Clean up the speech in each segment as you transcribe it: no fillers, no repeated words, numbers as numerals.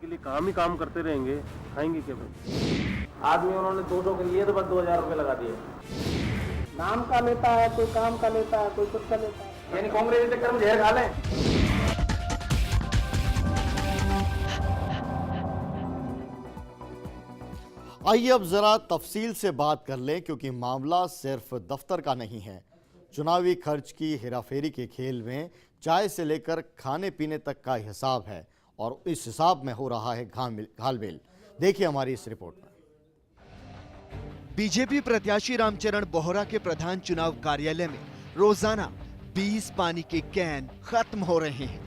के लिए काम ही काम करते रहेंगे, खाएंगे क्या फिर? आदमी उन्होंने 200 के लिए तो बस 2000 रुपये लगा दिए। नाम का लेता है, कोई काम का लेता है, कोई कुछ का लेता है। यानी कांग्रेस के चक्कर में जहर खा लें। आइए अब जरा तफसील से बात कर लें, क्योंकि मामला सिर्फ दफ्तर का नहीं है। चुनावी खर्च की हेराफेरी के खेल में चाय से लेकर खाने पीने तक का हिसाब है और इस हिसाब में हो रहा है घालमेल। देखिए हमारी इस रिपोर्ट में। बीजेपी प्रत्याशी रामचरण बोहरा के प्रधान चुनाव कार्यालय में रोजाना 20 पानी के कैन खत्म हो रहे हैं।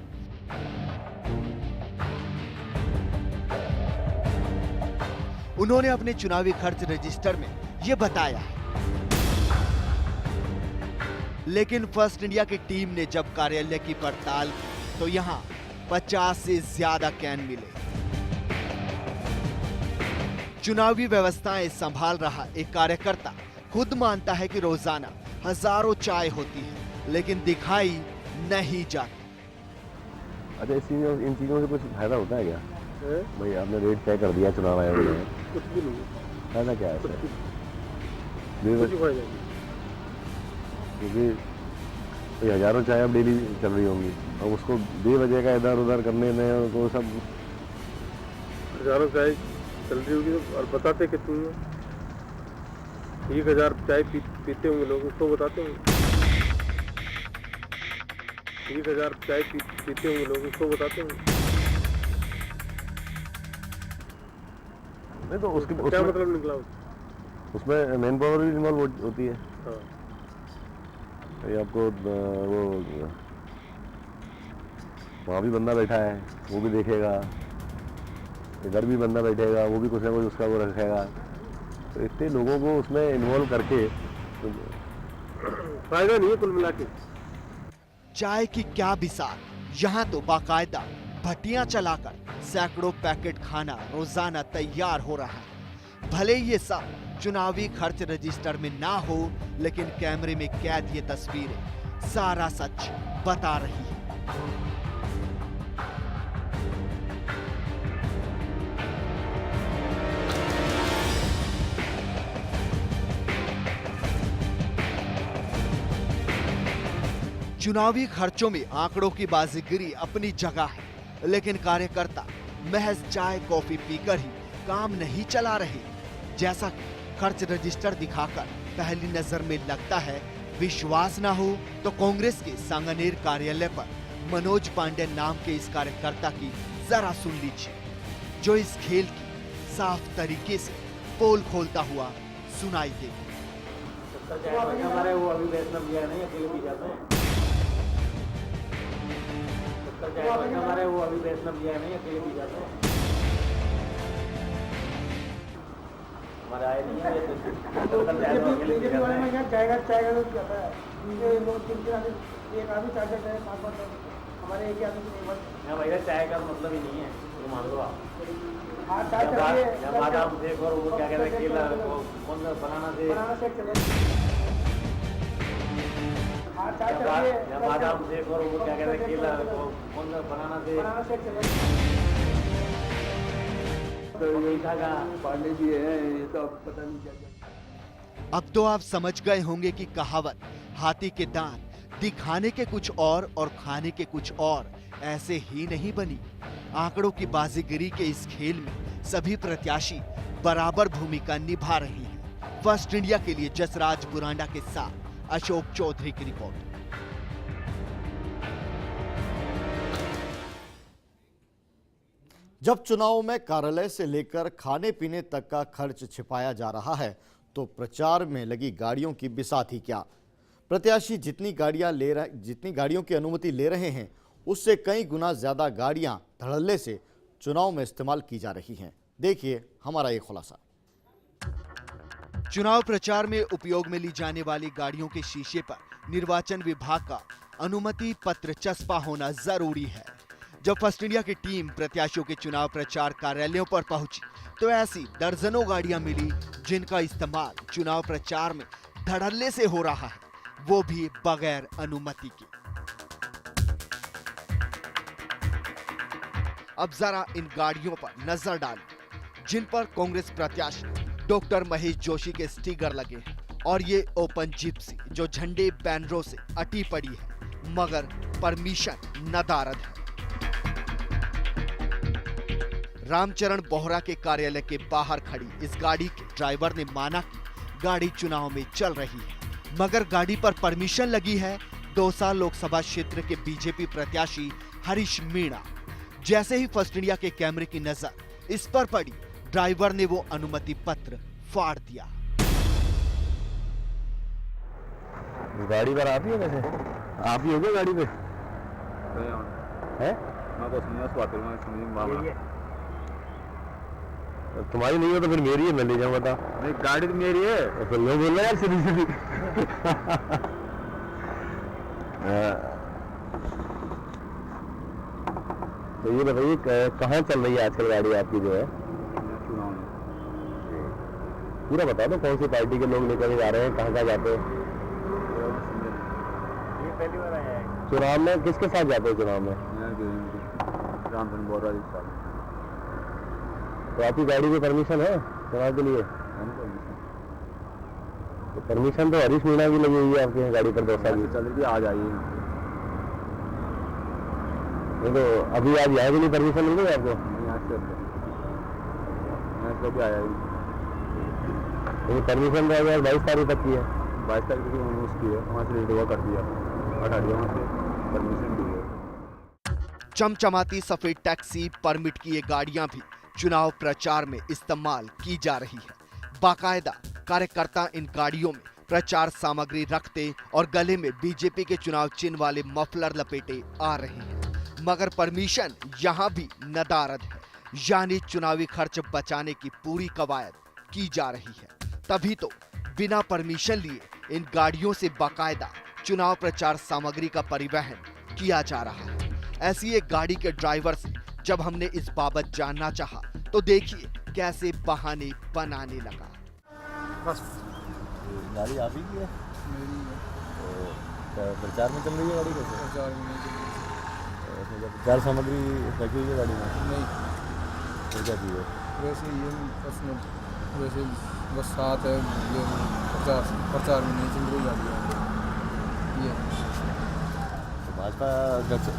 उन्होंने अपने चुनावी खर्च रजिस्टर में ये बताया है, लेकिन फर्स्ट इंडिया की टीम ने जब कार्यालय की पड़ताल की तो यहां 50 से ज्यादा कैन मिले। चुनावी व्यवस्थाएं संभाल रहा एक कार्यकर्ता खुद मानता है कि रोजाना हजारों चाय होती है, लेकिन दिखाई नहीं जाती। अच्छा, इन चीजों से कुछ फायदा होता है क्या? भाई आपने रेट तय कर दिया चुनाव आयोग ने, कुछ भी नहीं, फायदा क्या है? कुछ क्योंकि तो हजारों चाय अब डेली चल रही होंगी और उसको बेवजह का इधर उधर करने में उनको सब हजारों चाय चल रही होगी और बताते कितनी है? 1000 चाय पीते होंगे लोग, उसको बताते होंगे। 1000 चाय पीते होंगे लोग, उसको बताते होंगे। नहीं तो क्या मतलब निकला उसमें मैन पावर भी इन्वॉल्व होती है। हाँ। ये आपको वो वहाँ भी बंदा बैठा है, वो भी देखेगा, इधर भी बंदा बैठेगा, वो भी कुछ ना कुछ उसका वो रखेगा। तो इतने लोगों को उसमें इन्वॉल्व करके तो फायदा नहीं है कुल मिला के। चाय की क्या बिसात, यहाँ तो बाकायदा भट्टियां चलाकर सैकड़ों पैकेट खाना रोजाना तैयार हो रहा है। भले ये सब चुनावी खर्च रजिस्टर में ना हो, लेकिन कैमरे में कैद ये तस्वीरें सारा सच बता रही है। चुनावी खर्चों में आंकड़ों की बाजीगरी अपनी जगह है, लेकिन कार्यकर्ता महज चाय कॉफी पीकर ही काम नहीं चला रहे। जैसा खर्च रजिस्टर दिखाकर पहली नजर में लगता है विश्वास ना हो, तो कांग्रेस के सांगनेर कार्यालय पर मनोज पांडे नाम के इस कार्यकर्ता की जरा सुन लीजिए, जो इस खेल की साफ तरीके से पोल खोलता हुआ सुनाई देगी। हमारे वो अभी वैष्णव जी नहीं अकेले पी जाते हैं। हमारे वो अभी वैष्णव जी नहीं अकेले पी जाते हैं। हमारे आए नहीं है बीजेपी वाले में क्या जाएगा तो कहता है ये लोग 3 आदमी, एक आदमी 4 चाय 5 हमारे एक आदमी नहीं बस। यहाँ भैया चाय का मतलब ही नहीं है, ये मान लो आप। हाँ, चाय चाहिए। बादाम शेक और वो क्या कहते हैं केला, कौन सा बनाना शेक चाहिए। हाँ, चाय चाहिए। बादाम शेक और वो क्या कहते हैं केला, कौन सा बनाना शेक चाहिए। पांडे जी है, ये तो पता नहीं क्या। अब तो आप समझ गए होंगे कि कहावत हाथी के दांत दिखाने के कुछ और खाने के कुछ और ऐसे ही नहीं बनी। आंकड़ों की बाजीगरी के इस खेल में सभी प्रत्याशी बराबर भूमिका निभा रहे हैं। फर्स्ट इंडिया के लिए जसराज बुरांडा के साथ अशोक चौधरी की रिपोर्ट। जब चुनाव में कार्यालय से लेकर खाने पीने तक का खर्च छिपाया जा रहा है, तो प्रचार में लगी गाड़ियों की बिसात ही क्या। प्रत्याशी जितनी गाड़ियों की अनुमति ले रहे हैं, उससे कई गुना ज्यादा गाड़ियां धड़ल्ले से चुनाव में इस्तेमाल की जा रही हैं। देखिए हमारा ये खुलासा। चुनाव प्रचार में उपयोग में ली जाने वाली गाड़ियों के शीशे पर निर्वाचन विभाग का अनुमति पत्र चस्पा होना जरूरी है। जब फर्स्ट इंडिया की टीम प्रत्याशियों के चुनाव प्रचार कार्यालयों पर पहुंची, तो ऐसी दर्जनों गाड़ियां मिली जिनका इस्तेमाल चुनाव प्रचार में धड़ल्ले से हो रहा है, वो भी बगैर अनुमति के। अब जरा इन गाड़ियों पर नजर डालें, जिन पर कांग्रेस प्रत्याशी डॉक्टर महेश जोशी के स्टिकर लगे हैं, और ये ओपन जिप्सी जो झंडे बैनरों से अटी पड़ी है मगर परमिशन नदारद है। रामचरण बोहरा के कार्यालय के बाहर खड़ी इस गाड़ी के ड्राइवर ने माना कि गाड़ी चुनाव में चल रही है, मगर गाड़ी पर परमिशन लगी है दौसा लोकसभा क्षेत्र के बीजेपी प्रत्याशी हरीश मीणा। जैसे ही फर्स्ट इंडिया के कैमरे की नजर इस पर पड़ी, ड्राइवर ने वो अनुमति पत्र फाड़ दिया। गाड़ी पर आप ही हो? वैसे आप ही हो गए गाड़ी पे? है तुम्हारी नहीं हो तो फिर मेरी है, मैं ले जाऊंगा। था नहीं, गाड़ी तो मेरी है। तो लोग बोल रहे यार सीधी सीधी। तो ये बताइए कहाँ चल रही है आजकल गाड़ी आपकी जो है? पूरा बता दो कौन सी पार्टी के लोग लेकर जा रहे हैं, कहाँ कहाँ जाते हैं? ये पहली बार आया है चुनाव में। किसके साथ जाते हैं चुनाव में? तो आपकी गाड़ी की परमिशन है चुनाव के लिए? तो परमिशन तो हरीश मीणा की लगी हुई है आपकी गाड़ी पर दौसा की। चल रही आज आई नहीं तो अभी आज यहाँ की नहीं परमिशन मिल गई आपको? कभी आया परमिशन 22 तारीख तक की है। 22 तारीख की उसकी है, वहाँ से रिटर्न कर दिया, हटा दिया वहाँ से परमिशन दी है। चमचमाती सफेद टैक्सी परमिट की ये गाड़ियां भी चुनाव प्रचार में इस्तेमाल की जा रही है। बाकायदा कार्यकर्ता इन गाड़ियों में प्रचार सामग्री रखते और गले में बीजेपी के चुनाव चिन्ह वाले मफलर लपेटे आ रहे हैं, मगर परमिशन यहां भी नदारद है, यानी चुनावी खर्च बचाने की पूरी कवायद की जा रही है। तभी तो बिना परमिशन लिए इन गाड़ियों से बाकायदा चुनाव प्रचार सामग्री का परिवहन किया जा रहा है। ऐसी एक गाड़ी के ड्राइवर से जब हमने इस बाबत जानना चाहा तो देखिए कैसे बहाने बनाने लगा। बस गाड़ी आप ही की है? मेरी है। तो प्रचार में चल रही है गाड़ी? कैसे प्रचार में नहीं चल रही है? प्रचार सामग्री रखी हुई है गाड़ी में? नहीं। तो क्या चीज़ है? वैसे ये पर्सनल, वैसे बस साथ है, ये प्रचार में नहीं चल रही गाड़ी है ये। भाजपा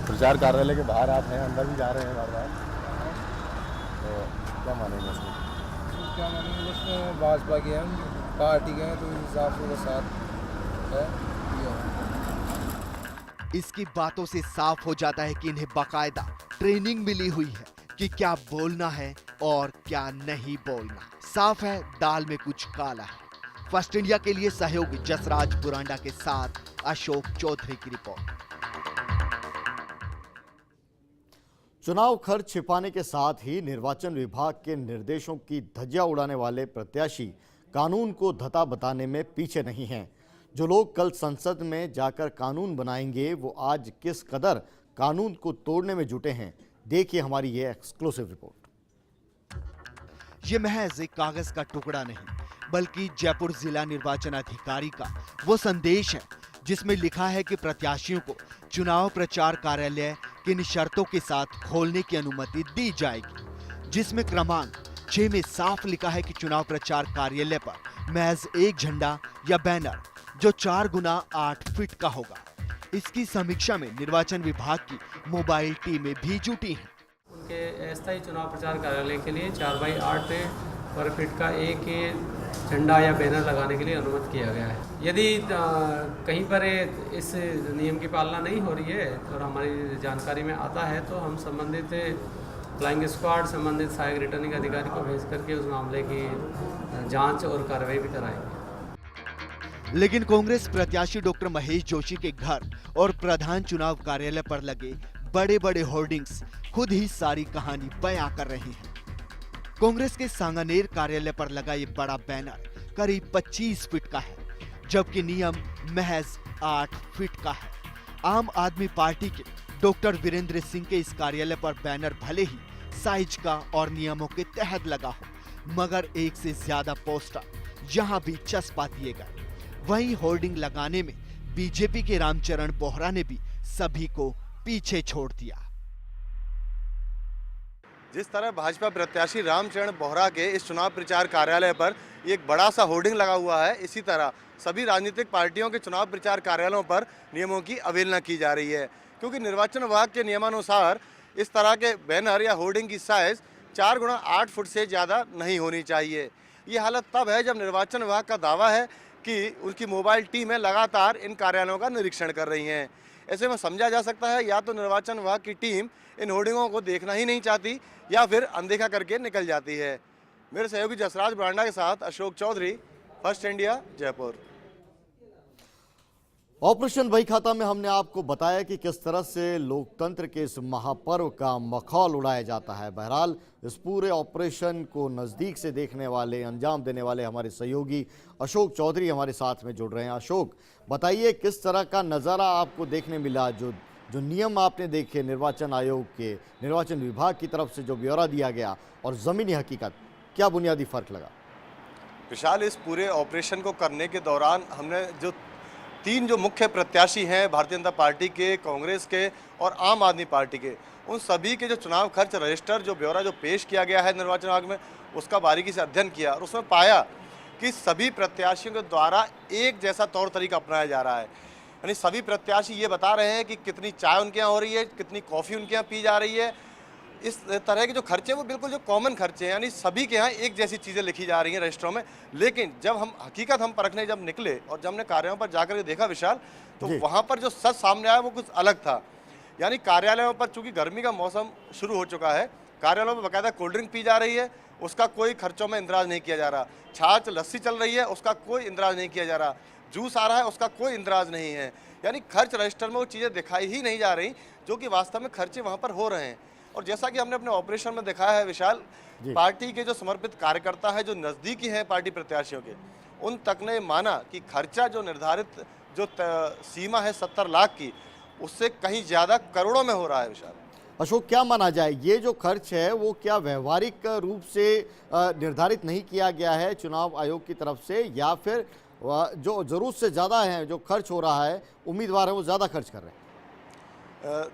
प्रचार कार्यालय के बाहर आप हैं, अंदर भी जा रहे हैं बार बार, तो क्या मानेंगे इसमें? क्या मानेंगे, बस भाजपा के हैं, पार्टी के हैं, तो इस हिसाब से साथ है। इसकी बातों से साफ हो जाता है कि इन्हें बाकायदा ट्रेनिंग मिली हुई है कि क्या बोलना है और क्या नहीं बोलना। साफ है दाल में कुछ काला है। फर्स्ट इंडिया के लिए सहयोगी जसराज बुरांडा के साथ अशोक चौधरी की रिपोर्ट। चुनाव खर्च छिपाने के साथ ही निर्वाचन विभाग के निर्देशों की धज्जियां उड़ाने वाले प्रत्याशी कानून को धता बताने में पीछे नहीं हैं। जो लोग कल संसद में जाकर कानून बनाएंगे वो आज किस कदर कानून को तोड़ने में जुटे हैं, देखिए हमारी ये एक्सक्लूसिव रिपोर्ट। ये महज एक कागज का टुकड़ा नहीं बल्कि जयपुर जिला निर्वाचन अधिकारी का वो संदेश है जिसमें लिखा है कि प्रत्याशियों को चुनाव प्रचार कार्यालय किन शर्तों के साथ खोलने की अनुमति दी जाएगी, जिसमें क्रमांक 6 में साफ लिखा है कि चुनाव प्रचार कार्यालय पर महज एक झंडा या बैनर जो 4 गुना 8 फीट का होगा। इसकी समीक्षा में निर्वाचन विभाग की मोबाइल टीमें भी जुटी हैं। उनके अस्थायी चुनाव प्रचार कार्यालय के लिए 4 बाई 8 पर फीट का एक झंडा या बैनर लगाने के लिए अनुमति किया गया है। यदि कहीं पर इस नियम की पालना नहीं हो रही है और हमारी जानकारी में आता है तो हम संबंधित फ्लाइंग स्क्वाड, संबंधित सहायक रिटर्निंग अधिकारी को भेज करके उस मामले की जांच और कार्रवाई भी कराएंगे। लेकिन कांग्रेस प्रत्याशी डॉक्टर महेश जोशी के घर और प्रधान चुनाव कार्यालय पर लगे बड़े बड़े होर्डिंग्स खुद ही सारी कहानी बयां कर रहे हैं। कांग्रेस के सांगानेर कार्यालय पर लगा ये बड़ा बैनर करीब 25 फीट का है, जबकि नियम महज 8 फीट का है। आम आदमी पार्टी के डॉक्टर वीरेंद्र सिंह के इस कार्यालय पर बैनर भले ही साइज का और नियमों के तहत लगा हो, मगर एक से ज्यादा पोस्टर यहां भी चस्पा दिए गए। वहीं होर्डिंग लगाने में बीजेपी के रामचरण बोहरा ने भी सभी को पीछे छोड़ दिया। जिस तरह भाजपा प्रत्याशी रामचरण बोहरा के इस चुनाव प्रचार कार्यालय पर एक बड़ा सा होर्डिंग लगा हुआ है, इसी तरह सभी राजनीतिक पार्टियों के चुनाव प्रचार कार्यालयों पर नियमों की अवहेलना की जा रही है, क्योंकि निर्वाचन विभाग के नियमानुसार इस तरह के बैनर या होर्डिंग की साइज 4x8 फुट से ज़्यादा नहीं होनी चाहिए। ये हालत तब है जब निर्वाचन विभाग का दावा है कि उनकी मोबाइल टीमें लगातार इन कार्यालयों का निरीक्षण कर रही हैं। ऐसे में समझा जा सकता है या तो निर्वाचन विभाग की टीम इन होर्डिंगों को देखना ही नहीं चाहती या फिर अनदेखा करके निकल जाती है। मेरे सहयोगी जसराज ब्रांडा के साथ Ashok Chaudhary, First India, Jaipur. Operation Bahi Khata में हमने आपको बताया कि किस तरह से लोकतंत्र के इस महापर्व का मखौल उड़ाया जाता है। बहरहाल इस पूरे ऑपरेशन को नज़दीक से देखने वाले, अंजाम देने वाले हमारे सहयोगी अशोक चौधरी हमारे साथ में जुड़ रहे हैं। अशोक, बताइए किस तरह का नज़ारा आपको देखने मिला, जो नियम आपने देखे निर्वाचन आयोग के, निर्वाचन विभाग की तरफ से जो ब्यौरा दिया गया और ज़मीनी हकीकत, क्या बुनियादी फ़र्क लगा? विशाल, इस पूरे ऑपरेशन को करने के दौरान हमने जो तीन जो मुख्य प्रत्याशी हैं भारतीय जनता पार्टी के, कांग्रेस के और आम आदमी पार्टी के, उन सभी के जो चुनाव खर्च रजिस्टर, जो ब्यौरा जो पेश किया गया है निर्वाचन विभाग में, उसका बारीकी से अध्ययन किया और उसमें पाया कि सभी प्रत्याशियों के द्वारा एक जैसा तौर तरीका अपनाया जा रहा है। यानी सभी प्रत्याशी ये बता रहे हैं कि कितनी चाय उनके यहाँ हो रही है, कितनी कॉफ़ी उनके यहाँ पी जा रही है। इस तरह के जो खर्चे वो बिल्कुल जो कॉमन खर्चे हैं, यानी सभी के यहाँ एक जैसी चीज़ें लिखी जा रही हैं रजिस्टरों में। लेकिन जब हम हकीकत हम परखने जब निकले और जब हमने कार्यालयों पर जाकर के देखा विशाल, तो वहाँ पर जो सच सामने आया वो कुछ अलग था। यानी कार्यालयों पर चूंकि गर्मी का मौसम शुरू हो चुका है, कार्यालयों में बाकायदा कोल्ड ड्रिंक पी जा रही है, उसका कोई खर्चों में इंदराज नहीं किया जा रहा। छाछ लस्सी चल रही है, उसका कोई इंदराज नहीं किया जा रहा। जूस आ रहा है, उसका कोई इंदराज नहीं है। यानी खर्च रजिस्टर में वो चीज़ें दिखाई ही नहीं जा रही जो कि वास्तव में खर्चे वहाँ पर हो रहे हैं। और जैसा कि हमने अपने ऑपरेशन में दिखाया है विशाल, पार्टी के जो समर्पित कार्यकर्ता है, जो नज़दीकी हैं पार्टी प्रत्याशियों के, उन तक ने माना कि खर्चा जो निर्धारित जो सीमा है 70 लाख की, उससे कहीं ज़्यादा करोड़ों में हो रहा है विशाल। अशोक, क्या माना जाए, ये जो खर्च है वो क्या व्यवहारिक रूप से निर्धारित नहीं किया गया है चुनाव आयोग की तरफ से, या फिर जो ज़रूरत से ज़्यादा है जो खर्च हो रहा है, उम्मीदवार हैं वो ज़्यादा खर्च कर रहे हैं?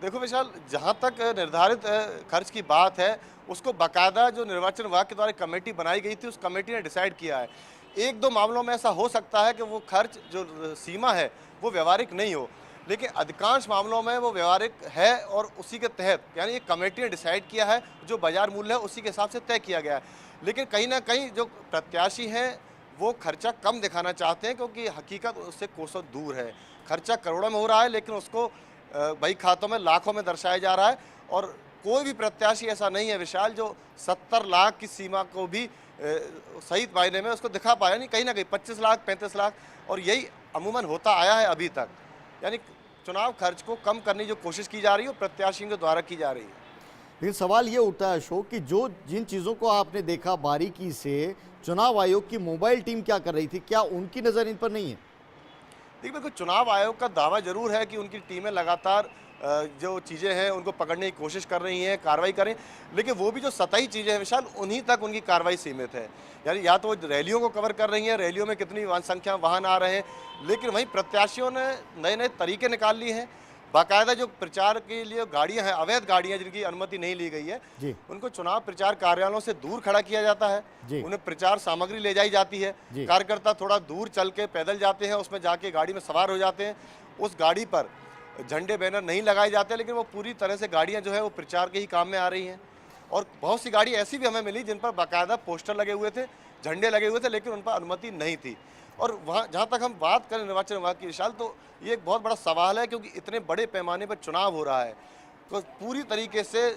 देखो विशाल, जहाँ तक निर्धारित खर्च की बात है, उसको बाकायदा जो निर्वाचन विभाग के द्वारा कमेटी बनाई गई थी, उस कमेटी ने डिसाइड किया है। एक दो मामलों में ऐसा हो सकता है कि वो खर्च जो सीमा है वो व्यवहारिक नहीं हो, लेकिन अधिकांश मामलों में वो व्यवहारिक है और उसी के तहत, यानी एक कमेटी ने डिसाइड किया है, जो बाजार मूल्य है उसी के हिसाब से तय किया गया है। लेकिन कहीं ना कहीं जो प्रत्याशी हैं वो खर्चा कम दिखाना चाहते हैं, क्योंकि हकीकत उससे कोसों दूर है। खर्चा करोड़ों में हो रहा है, लेकिन उसको बही खातों में लाखों में दर्शाया जा रहा है। और कोई भी प्रत्याशी ऐसा नहीं है विशाल जो 70 लाख की सीमा को भी सही मायने में उसको दिखा पाया। नहीं, कहीं ना कहीं 25 लाख 35 लाख, और यही अमूमन होता आया है अभी तक। यानी चुनाव खर्च को कम करने की जो कोशिश की जा रही है वो प्रत्याशियों के द्वारा की जा रही है। लेकिन सवाल ये उठता है अशोक कि जिन चीज़ों को आपने देखा बारीकी से, चुनाव आयोग की मोबाइल टीम क्या कर रही थी, क्या उनकी नज़र इन पर नहीं है? देखिए, बिल्कुल चुनाव आयोग का दावा जरूर है कि उनकी टीमें लगातार जो चीज़ें हैं उनको पकड़ने की कोशिश कर रही हैं, कार्रवाई करें, लेकिन वो भी जो सतही चीज़ें हैं विशाल, उन्हीं तक उनकी कार्रवाई सीमित है। यानी या तो वो रैलियों को कवर कर रही हैं, रैलियों में कितनी संख्या वाहन आ रहे हैं, लेकिन वहीं प्रत्याशियों ने नए नए तरीके निकाल लिए हैं। बाकायदा जो प्रचार के लिए गाड़ियां हैं, अवैध गाड़ियां जिनकी अनुमति नहीं ली गई है, उनको चुनाव प्रचार कार्यालयों से दूर खड़ा किया जाता है, उन्हें प्रचार सामग्री ले जाई जाती है। कार्यकर्ता थोड़ा दूर चल के पैदल जाते हैं, उसमें जाके गाड़ी में सवार हो जाते हैं। उस गाड़ी पर झंडे बैनर नहीं लगाए जाते, लेकिन वो पूरी तरह से गाड़ियां जो है वो प्रचार के ही काम में आ रही हैं। और बहुत सी गाड़ी ऐसी भी हमें मिली जिन पर बाकायदा पोस्टर लगे हुए थे, झंडे लगे हुए थे, लेकिन उन पर अनुमति नहीं थी। और वहाँ जहाँ तक हम बात करें निर्वाचन विभाग की विशाल, तो ये एक बहुत बड़ा सवाल है, क्योंकि इतने बड़े पैमाने पर चुनाव हो रहा है, तो पूरी तरीके से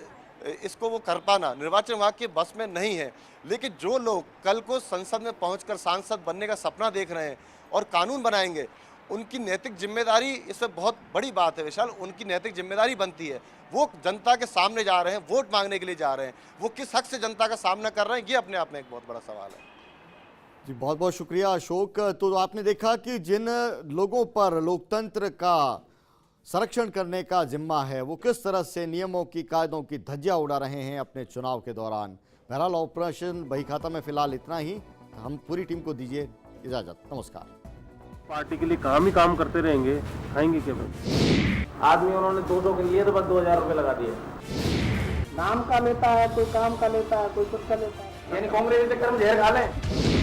इसको वो कर पाना निर्वाचन विभाग के बस में नहीं है। लेकिन जो लोग कल को संसद में पहुंचकर सांसद बनने का सपना देख रहे हैं और कानून बनाएंगे, उनकी नैतिक जिम्मेदारी, इसमें बहुत बड़ी बात है विशाल, उनकी नैतिक जिम्मेदारी बनती है। वो जनता के सामने जा रहे हैं, वोट मांगने के लिए जा रहे हैं, वो किस हक से जनता का सामना कर रहे हैं, ये अपने आप में एक बहुत बड़ा सवाल है। जी, बहुत बहुत शुक्रिया अशोक। तो आपने देखा कि जिन लोगों पर लोकतंत्र का संरक्षण करने का जिम्मा है, वो किस तरह से नियमों की, कायदों की धज्जियां उड़ा रहे हैं अपने चुनाव के दौरान। बहरहाल ऑपरेशन बही खाता में फिलहाल इतना ही। हम पूरी टीम को दीजिए इजाजत, नमस्कार। पार्टी के लिए काम ही काम करते रहेंगे, खाएंगे क्या? आदमी उन्होंने 200 के लिए तो बस 2000 रुपये लगा दिए। नाम का लेता है, कोई काम का लेता है, कोई कुछ का लेता है। यानी कांग्रेस के कर्म जहर खा लें।